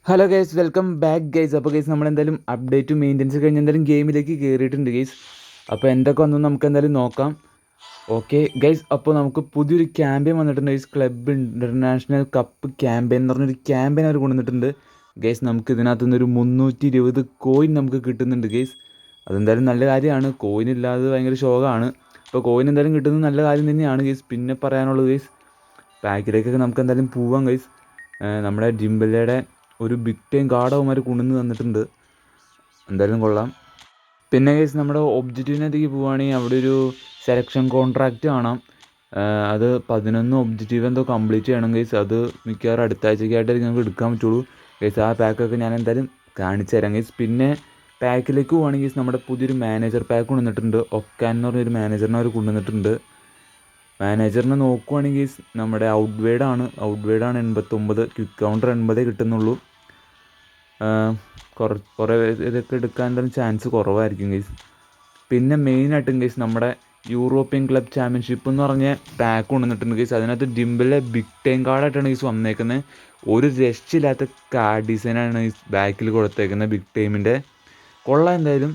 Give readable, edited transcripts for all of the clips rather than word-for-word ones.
Hello guys, welcome back guys. അപ്പോൾ guys നമ്മളെന്തായാലും അപ്ഡേറ്റും maintenance കഴിഞ്ഞ് എന്തായാലും ഗെയിമിലേക്ക് കയറിയിട്ടുണ്ട് ഗൈസ്. അപ്പോൾ എന്തൊക്കെ വന്നു നമുക്ക് എന്തായാലും നോക്കാം. ഓക്കെ ഗൈസ്, അപ്പോൾ നമുക്ക് പുതിയൊരു ക്യാമ്പയിൻ വന്നിട്ടുണ്ട് guys. Club international cup campaign എന്ന് പറഞ്ഞൊരു ക്യാമ്പയിൻ അവർ കൊണ്ടുവന്നിട്ടുണ്ട് ഗൈസ്. നമുക്ക് ഇതിനകത്ത് നിന്നൊരു 320 കോയിൻ നമുക്ക് കിട്ടുന്നുണ്ട് ഗൈസ്. അതെന്തായാലും നല്ല കാര്യമാണ്. കോയിൻ ഇല്ലാതെ ഭയങ്കര ശോകമാണ്. അപ്പോൾ കോയിൻ എന്തായാലും കിട്ടുന്നത് നല്ല കാര്യം തന്നെയാണ് ഗൈസ്. പിന്നെ പറയാനുള്ളത് ഗൈസ്, പാക്കിലേക്കൊക്കെ നമുക്ക് എന്തായാലും പോവാം ഗൈസ്. നമ്മുടെ ജിംബലയുടെ ഒരു ബിഗ് ടൈം കാർഡ് അവന്മാർ കൊണ്ടുവന്ന് തന്നിട്ടുണ്ട്. എന്തായാലും കൊള്ളാം. പിന്നെ കേസ് നമ്മുടെ ഒബ്ജക്റ്റീവിനകത്തേക്ക് പോവുകയാണെങ്കിൽ അവിടെ ഒരു സെലക്ഷൻ കോൺട്രാക്റ്റ് കാണാം. അത് 11 ഒബ്ജക്റ്റീവ് എന്തോ കംപ്ലീറ്റ് ചെയ്യണം കേസ്. അത് മിക്കവാറും അടുത്ത ആഴ്ചയ്ക്കായിട്ടായിരിക്കും നമുക്ക് എടുക്കാൻ പറ്റുള്ളൂ കേസ്. ആ പാക്കൊക്കെ ഞാൻ എന്തായാലും കാണിച്ചു തരാം കേസ്. പിന്നെ പാക്കിലേക്ക് പോവുകയാണെങ്കിൽ നമ്മുടെ പുതിയൊരു മാനേജർ പാക്ക് കൊണ്ടുവന്നിട്ടുണ്ട്. ഒക്കാൻ എന്ന് പറഞ്ഞൊരു മാനേജറിനെ അവർ കൊണ്ടുവന്നിട്ടുണ്ട്. മാനേജറിനെ നോക്കുവാണെങ്കിൽ നമ്മുടെ ഔട്ട്വേഡാണ് 89, ക്വിക്ക് കൗണ്ടർ 80 കിട്ടുന്നുള്ളൂ. കുറേ ഇതൊക്കെ എടുക്കാൻ എന്തായാലും ചാൻസ് കുറവായിരിക്കും ഗൈസ്. പിന്നെ മെയിനായിട്ടും ഗൈസ് നമ്മുടെ യൂറോപ്യൻ ക്ലബ് ചാമ്പ്യൻഷിപ്പ് എന്ന് പറഞ്ഞ പാക്ക് കൊണ്ടുവന്നിട്ടുണ്ട് ഗൈസ്. അതിനകത്ത് ഡിംബിലെ ബിഗ് ടൈം കാർഡായിട്ടാണ് ഗൈസ് വന്നേക്കുന്നത്. ഒരു രക്ഷയില്ലാത്ത കാർഡ് ഡിസൈനാണ് ഈ ബാക്കിൽ കൊടുത്തേക്കുന്നത്. ബിഗ് ടൈമിൻ്റെ കൊള്ളാം. എന്തായാലും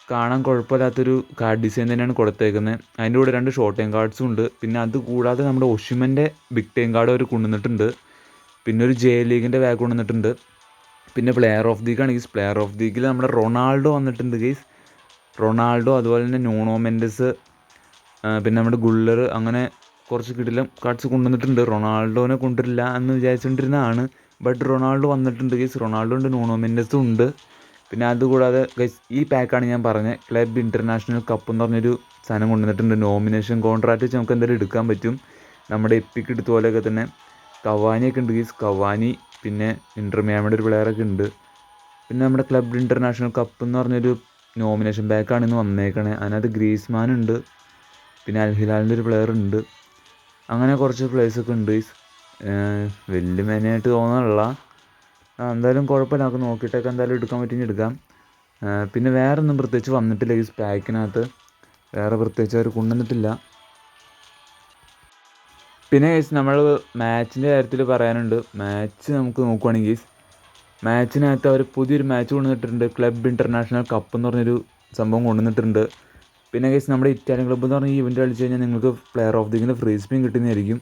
കാണാൻ കുഴപ്പമില്ലാത്തൊരു കാർഡ് ഡിസൈൻ തന്നെയാണ് കൊടുത്തേക്കുന്നത്. അതിൻ്റെ കൂടെ 2 ഷോർട്ട് ടൈം കാർഡ്സും ഉണ്ട്. പിന്നെ അത് കൂടാതെ നമ്മുടെ ഒഷിമൻ്റെ ബിഗ് ടൈം കാർഡ് അവർ കൊണ്ടുവന്നിട്ടുണ്ട്. പിന്നെ ഒരു ജെ ലീഗിൻ്റെ ബാഗ് കൊണ്ടുവന്നിട്ടുണ്ട്. പിന്നെ പ്ലെയർ ഓഫ് ദീക്ക് ആണ് ഗീസ്. പ്ലെയർ ഓഫ് ദീക്കിൽ നമ്മുടെ റൊണാൾഡോ വന്നിട്ടുണ്ട് ഗീസ്. റൊണാൾഡോ, അതുപോലെ തന്നെ ന്യൂണോ മെൻഡസ്, പിന്നെ നമ്മുടെ ഗുള്ളർ, അങ്ങനെ കുറച്ച് കിടിലം കാർഡ്സ് കൊണ്ടുവന്നിട്ടുണ്ട്. റൊണാൾഡോനെ കൊണ്ടുവരില്ല എന്ന് വിചാരിച്ചുകൊണ്ടിരുന്നതാണ്. ബട്ട് റൊണാൾഡോ വന്നിട്ടുണ്ട് ഗീസ്. റൊണാൾഡോ ഉണ്ട്, ന്യൂണോ മെൻഡസും ഉണ്ട്. പിന്നെ അതുകൂടാതെ ഗൈസ് ഈ പാക്കാണ് ഞാൻ പറഞ്ഞത്, ക്ലബ് ഇൻ്റർനാഷണൽ കപ്പ് എന്ന് പറഞ്ഞൊരു സാധനം കൊണ്ടുവന്നിട്ടുണ്ട്. നോമിനേഷൻ കോൺട്രാക്റ്റ് വെച്ച് നമുക്ക് എന്തായാലും എടുക്കാൻ പറ്റും. നമ്മുടെ എപ്പിക്ക് എടുത്ത പോലെയൊക്കെ തന്നെ കവാനിയൊക്കെ ഉണ്ട് ഗീസ്. കവാനി, പിന്നെ ഇൻ്റർ മിയാമിയുടെ ഒരു പ്ലെയറൊക്കെ ഉണ്ട്. പിന്നെ നമ്മുടെ ക്ലബ് ഇൻ്റർനാഷണൽ കപ്പ് എന്ന് പറഞ്ഞൊരു നോമിനേഷൻ ബാക്കാണ് ഇന്ന് വന്നേക്കണേ. അതിനകത്ത് ഗ്രീസ്മാൻ ഉണ്ട്, പിന്നെ അൽ ഹിലാലിൻ്റെ ഒരു പ്ലെയർ ഉണ്ട്. അങ്ങനെ കുറച്ച് പ്ലേയേഴ്സൊക്കെ ഉണ്ട് ഗീസ്. വലിയ മെയിനായിട്ട് തോന്നാനുള്ള എന്തായാലും കുഴപ്പമില്ല. നമുക്ക് നോക്കിയിട്ടൊക്കെ എന്തായാലും എടുക്കാൻ പറ്റുമെങ്കിൽ എടുക്കാം. പിന്നെ വേറെ ഒന്നും പ്രത്യേകിച്ച് വന്നിട്ടില്ല ഗീസ്. പാക്കിനകത്ത് വേറെ പ്രത്യേകിച്ച് അവർ കൊണ്ടുവന്നിട്ടില്ല. പിന്നെ ഗീസ് നമ്മൾ മാച്ചിൻ്റെ കാര്യത്തിൽ പറയാനുണ്ട്. മാച്ച് നമുക്ക് നോക്കുവാണെങ്കിൽ ഗീസ്, മാച്ചിനകത്ത് അവർ പുതിയൊരു മാച്ച് കൊണ്ടുവന്നിട്ടുണ്ട്. ക്ലബ് ഇൻ്റർനാഷണൽ കപ്പ് എന്ന് പറഞ്ഞൊരു സംഭവം കൊണ്ടുവന്നിട്ടുണ്ട്. പിന്നെ ഗീസ് നമ്മുടെ ഇറ്റാലിയൻ ക്ലബ്ബ് എന്ന് പറഞ്ഞ ഈ ഇവൻ്റ് കളിച്ച് കഴിഞ്ഞാൽ നിങ്ങൾക്ക് പ്ലെയർ ഓഫ് ദി വീക്കിൻ്റെ ഫ്രീ സ്പിൻ കിട്ടുന്നതായിരിക്കും.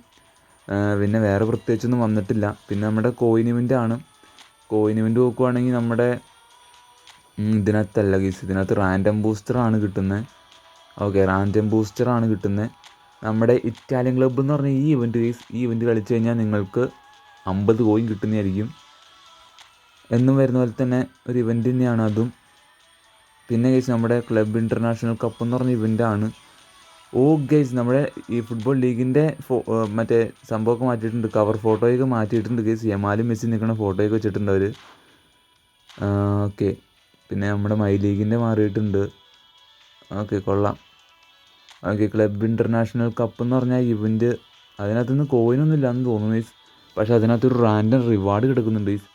പിന്നെ വേറെ പ്രത്യേകിച്ചൊന്നും വന്നിട്ടില്ല. പിന്നെ നമ്മുടെ കോയിൻ ഇവൻ്റാണ്. കോയിൻ ഇവൻ്റ് നോക്കുവാണെങ്കിൽ നമ്മുടെ ഇതിനകത്തല്ല ഗീസ്, ഇതിനകത്ത് റാൻഡം ബൂസ്റ്ററാണ് കിട്ടുന്നത്. ഓക്കെ, റാൻഡം ബൂസ്റ്ററാണ് കിട്ടുന്നത്. നമ്മുടെ ഇറ്റാലിയൻ ക്ലബ്ബ് എന്ന് പറഞ്ഞ ഈ ഇവൻ്റ് ഗീസ്, ഈ ഇവൻ്റ് കളിച്ച് കഴിഞ്ഞാൽ നിങ്ങൾക്ക് 50 കോയിൻ കിട്ടുന്നതായിരിക്കും. എന്നും വരുന്ന പോലെ തന്നെ ഒരു ഇവൻ്റ് തന്നെയാണ് അതും. പിന്നെ ഗൈസ് നമ്മുടെ ക്ലബ് ഇൻ്റർനാഷണൽ കപ്പ് എന്ന് പറഞ്ഞ ഇവൻ്റാണ്. ഓ ഗൈസ്, നമ്മുടെ ഈ ഫുട്ബോൾ ലീഗിൻ്റെ മറ്റേ സംഭവമൊക്കെ മാറ്റിയിട്ടുണ്ട്. കവർ ഫോട്ടോയൊക്കെ മാറ്റിയിട്ടുണ്ട് ഗൈസ്. യമാലും മെസ്സി നിൽക്കുന്ന ഫോട്ടോയൊക്കെ വെച്ചിട്ടുണ്ട് അവർ. ഓക്കെ, പിന്നെ നമ്മുടെ മൈ ലീഗിൻ്റെ മാറിയിട്ടുണ്ട്. ഓക്കെ, കൊള്ളാം. ഓക്കെ, ക്ലബ് ഇൻ്റർനാഷണൽ കപ്പ് എന്ന് പറഞ്ഞാൽ ഇവൻ്റ്, അതിനകത്തുനിന്ന് കോയിനൊന്നും ഇല്ലയെന്ന് തോന്നുന്നു ഗൈസ്. പക്ഷേ അതിനകത്തൊരു റാൻഡം റിവാർഡ് കിടക്കുന്നുണ്ട് ഗൈസ്.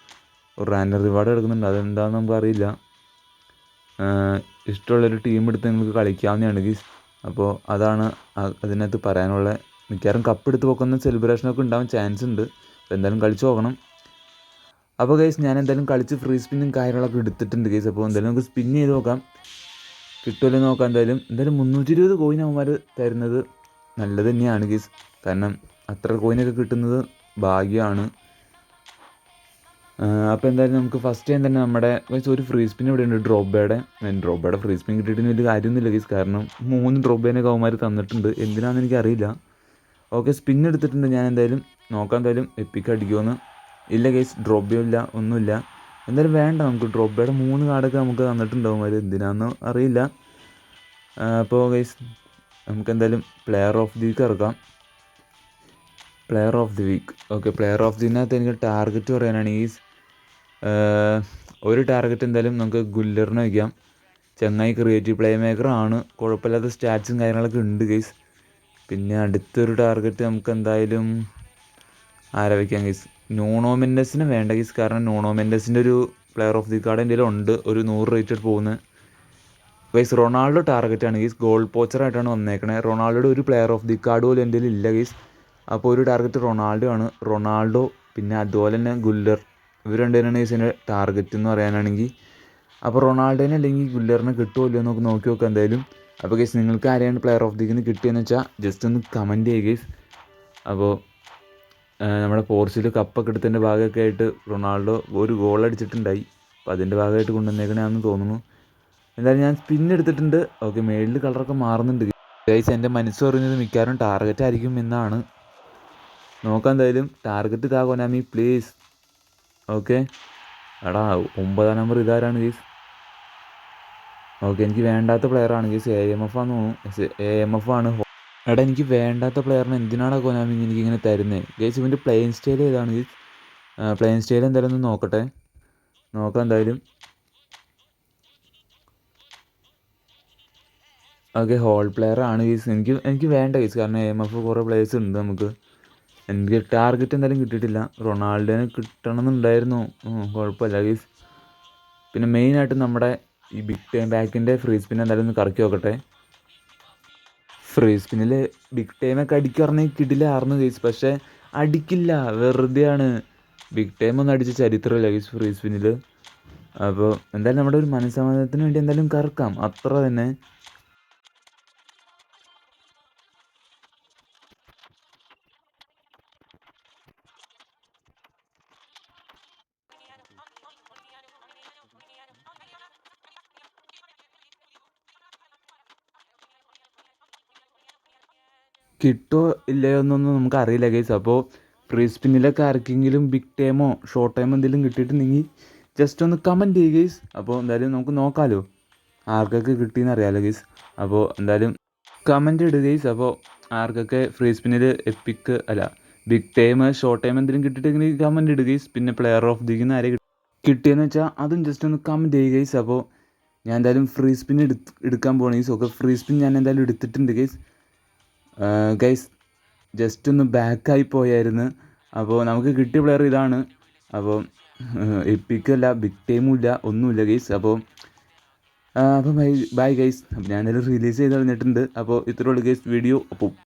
ഒരു റാൻഡം റിവാർഡ് കിടക്കുന്നുണ്ട്. അതെന്താണെന്ന് നമുക്കറിയില്ല. ഇഷ്ടമുള്ളൊരു ടീം എടുത്ത് നിങ്ങൾക്ക് കളിക്കാവുന്നതാണ് ഗീസ്. അപ്പോൾ അതാണ് അതിനകത്ത് പറയാനുള്ള. മിക്കവാറും കപ്പ് എടുത്ത് പോക്കുന്ന സെലിബ്രേഷനൊക്കെ ഉണ്ടാവാൻ ചാൻസ് ഉണ്ട്. അപ്പോൾ എന്തായാലും കളിച്ച് നോക്കണം. അപ്പോൾ ഗൈസ് ഞാൻ എന്തായാലും കളിച്ച് ഫ്രീ സ്പിന്നും കാര്യങ്ങളൊക്കെ എടുത്തിട്ടുണ്ട് ഗൈസ്. അപ്പോൾ എന്തായാലും നമുക്ക് സ്പിൻ ചെയ്ത് നോക്കാം, കിട്ടുമല്ലോ നോക്കാം. എന്തായാലും 320 കോയിൻ അവന്മാർ തരുന്നത് നല്ലത് തന്നെയാണ് ഗീസ്. കാരണം അത്ര കോയിനൊക്കെ കിട്ടുന്നത് ഭാഗ്യമാണ്. അപ്പോൾ എന്തായാലും നമുക്ക് ഫസ്റ്റ് ടൈം തന്നെ നമ്മുടെ ഒരു ഫ്രീ സ്പിൻ ഇവിടെ ഉണ്ട്. ഡ്രോബയുടെ ഫ്രീ സ്പിൻ കിട്ടിയിട്ട് വലിയ കാര്യമൊന്നുമില്ല ഗീസ്. കാരണം 3 ഡ്രോബേനെ കൗമാർ തന്നിട്ടുണ്ട്. എന്തിനാണെന്ന് എനിക്കറിയില്ല. ഓക്കെ, സ്പിൻ എടുത്തിട്ടുണ്ട്. ഞാൻ എന്തായാലും നോക്കാം എന്തായാലും എപ്പിക്ക് അടിക്കുമെന്ന്. ഇല്ല ഗൈസ്, ഡ്രോബയോ ഇല്ല, ഒന്നുമില്ല. എന്തായാലും വേണ്ട, നമുക്ക് ഡ്രോബയുടെ 3 കാർഡൊക്കെ നമുക്ക് തന്നിട്ടുണ്ടാവും. അവർ എന്തിനാണെന്ന് അറിയില്ല. അപ്പോൾ ഗൈസ് നമുക്ക് എന്തായാലും പ്ലെയർ ഓഫ് ദി വീക്ക് ഇറക്കാം. Player of the week. Okay, player of ദിനകത്ത് എനിക്ക് ടാർഗറ്റ് പറയാനാണെങ്കിൽ ഒരു ടാർഗറ്റ് എന്തായാലും നമുക്ക് ഗുല്ലറിനെ വയ്ക്കാം. ചങ്ങായി ക്രിയേറ്റീവ് പ്ലേ മേക്കറാണ്, കുഴപ്പമില്ലാത്ത സ്റ്റാറ്റ്സും കാര്യങ്ങളൊക്കെ ഉണ്ട് ഗൈസ്. പിന്നെ അടുത്തൊരു ടാർഗറ്റ് നമുക്ക് എന്തായാലും ആരെ വയ്ക്കാം ഗൈസ്? ന്യൂണോ മെൻഡസിന് വേണ്ട ഗൈസ്. കാരണം ന്യൂണോ മെൻഡസിൻ്റെ ഒരു പ്ലെയർ ഓഫ് ദി കാർഡ് എൻ്റെ ഉണ്ട്, ഒരു 100 റേറ്റഡ് പോകുന്നത് ഗൈസ്. റൊണാൾഡോ ടാർഗറ്റാണ് ഗൈസ്. ഗോൾ പോച്ചറായിട്ടാണ് വന്നേക്കണേ. റൊണാൾഡോയുടെ ഒരു പ്ലെയർ ഓഫ് ദി കാർഡ് പോലും എൻ്റെ ഇല്ല ഗൈസ്. അപ്പോൾ ഒരു ടാർഗറ്റ് റൊണാൾഡോ ആണ്. റൊണാൾഡോ, പിന്നെ അതുപോലെ തന്നെ ഗുല്ലർ, ഇവർ രണ്ടുപേരാണ് ഗൈസ് എൻ്റെ ടാർഗറ്റ് എന്ന് പറയാനാണെങ്കിൽ. അപ്പോൾ റൊണാൾഡോനെ അല്ലെങ്കിൽ ഗുല്ലറിനെ കിട്ടുമോ ഇല്ലയോ എന്നൊക്കെ നോക്കി നോക്കുക എന്തായാലും. അപ്പോൾ ഗൈസ് നിങ്ങൾക്ക് ആരെയാണ് പ്ലെയർ ഓഫ് ദി വീക്കിന് കിട്ടിയെന്ന് വെച്ചാൽ ജസ്റ്റ് ഒന്ന് കമൻറ്റ് ചെയ്യുക ഗൈസ്. അപ്പോൾ നമ്മുടെ പോർച്ചുഗൽ കപ്പൊക്കെ എടുത്തതിൻ്റെ ഭാഗമൊക്കെ ആയിട്ട് റൊണാൾഡോ ഒരു ഗോൾ അടിച്ചിട്ടുണ്ടായി. അപ്പോൾ അതിൻ്റെ ഭാഗമായിട്ട് കൊണ്ടുവന്നേക്കണേന്ന് തോന്നുന്നു. എന്തായാലും ഞാൻ സ്പിൻ എടുത്തിട്ടുണ്ട്. ഓക്കെ, മേളിൽ കളറൊക്കെ മാറുന്നുണ്ട് ഗൈസ്. എൻ്റെ മനസ്സ് പറയുന്നത് മിക്കവാറും ടാർഗറ്റ് ആയിരിക്കും എന്നാണ്. നോക്കാം എന്തായാലും. ടാർഗറ്റ് ഇതാ കൊനാമി പ്ലീസ്. ഓക്കെ, എടാ 9 നമ്പർ ഇതാരാണ് ഗൈസ്? ഓക്കെ, എനിക്ക് വേണ്ടാത്ത പ്ലെയറാണ് ഗൈസ്. AMF ആണെന്ന് തോന്നുന്നു. AMF ആണ്. എടാ എനിക്ക് വേണ്ടാത്ത പ്ലെയറിന് എന്തിനാണ് കൊനാമി എനിക്കിങ്ങനെ തരുന്നത് ഗൈസ്? ഇവൻ്റെ പ്ലേയിങ് സ്റ്റൈൽ ഏതാണ് ഗൈസ്? പ്ലേയിങ് സ്റ്റൈൽ എന്തായാലും ഒന്ന് നോക്കട്ടെ. നോക്കാം എന്തായാലും. ഓക്കെ, ഹോൾ പ്ലെയർ ആണ് ഗൈസ്. എനിക്ക് വേണ്ട ഗൈസ്, കാരണം AMF കുറേ പ്ലേയേഴ്സ് ഉണ്ട് നമുക്ക്. എനിക്ക് ടാർഗറ്റ് എന്തായാലും കിട്ടിയിട്ടില്ല. റൊണാൾഡോനെ കിട്ടണമെന്നുണ്ടായിരുന്നു. കുഴപ്പമില്ല ഗൈസ്. പിന്നെ മെയിനായിട്ട് നമ്മുടെ ഈ ബിഗ് ടൈം ബാക്കിൻ്റെ ഫ്രീ സ്പിൻ എന്തായാലും ഒന്ന് കറക്കി നോക്കട്ടെ. ഫ്രീ സ്പിന്നിൽ ബിഗ് ടൈമൊക്കെ അടിക്കാറെങ്കിൽ കിട്ടില്ലായിരുന്നു ഗൈസ്. പക്ഷേ അടിക്കില്ല, വെറുതെയാണ്. ബിഗ് ടൈം ഒന്നും അടിച്ച ചരിത്രമില്ല ഗൈസ് ഫ്രീ സ്പിന്നിൽ. അപ്പോൾ എന്തായാലും നമ്മുടെ ഒരു മനസ്സമാധാനത്തിന് വേണ്ടി എന്തായാലും കറക്കാം, അത്ര തന്നെ. കിട്ടോ ഇല്ലയോ എന്നൊന്നും നമുക്ക് അറിയില്ല ഗൈസ്. അപ്പോൾ ഫ്രീ സ്പിന്നിലൊക്കെ ആർക്കെങ്കിലും ബിഗ് ടൈമോ ഷോർട്ട് ടൈമോ എന്തെങ്കിലും കിട്ടിയിട്ടുണ്ടെങ്കിൽ ജസ്റ്റ് ഒന്ന് കമൻറ്റ് ചെയ്യുക ഗൈസ്. അപ്പോൾ എന്തായാലും നമുക്ക് നോക്കാമല്ലോ ആർക്കൊക്കെ കിട്ടിയെന്ന് അറിയാമല്ലോ ഗൈസ്. അപ്പോൾ എന്തായാലും കമൻറ്റ് ഇടുക ഗൈസ്. അപ്പോൾ ആർക്കൊക്കെ ഫ്രീ സ്പിന്നിൽ എപ്പിക്ക് അല്ല ബിഗ് ടൈം ഷോർട്ട് ടൈം എന്തെങ്കിലും കിട്ടിയിട്ടുണ്ടെങ്കിൽ കമൻറ്റ് ഇടുക ഗൈസ്. പിന്നെ പ്ലെയർ ഓഫ് ദി വീക്കിന് ആരെ കിട്ടിയെന്ന് വെച്ചാൽ അതും ജസ്റ്റ് ഒന്ന് കമൻറ്റ് ചെയ്യുക ഗൈസ്. അപ്പോൾ ഞാൻ എന്തായാലും ഫ്രീ സ്പിൻ എടുക്കാൻ പോകണം ഗൈസ്. ഓക്കെ, ഫ്രീ സ്പിൻ ഞാൻ എന്തായാലും എടുത്തിട്ടുണ്ട് ഗൈസ്. ഗൈസ് ജസ്റ്റ് ഒന്ന് ബാക്കായി പോയായിരുന്നു. അപ്പോൾ നമുക്ക് കിട്ടിയ പ്ലെയർ ഇതാണ്. അപ്പോൾ എപ്പിക്കല്ല, ബിഗ് ടൈമും ഇല്ല, ഒന്നുമില്ല ഗൈസ്. അപ്പോൾ ബൈ ഗൈസ്. അപ്പോൾ ഞാനെല്ലാം റിലീസ് ചെയ്ത് കളഞ്ഞിട്ടുണ്ട്. അപ്പോൾ ഇത്രയുള്ളൂ ഗൈസ് വീഡിയോ. അപ്പോൾ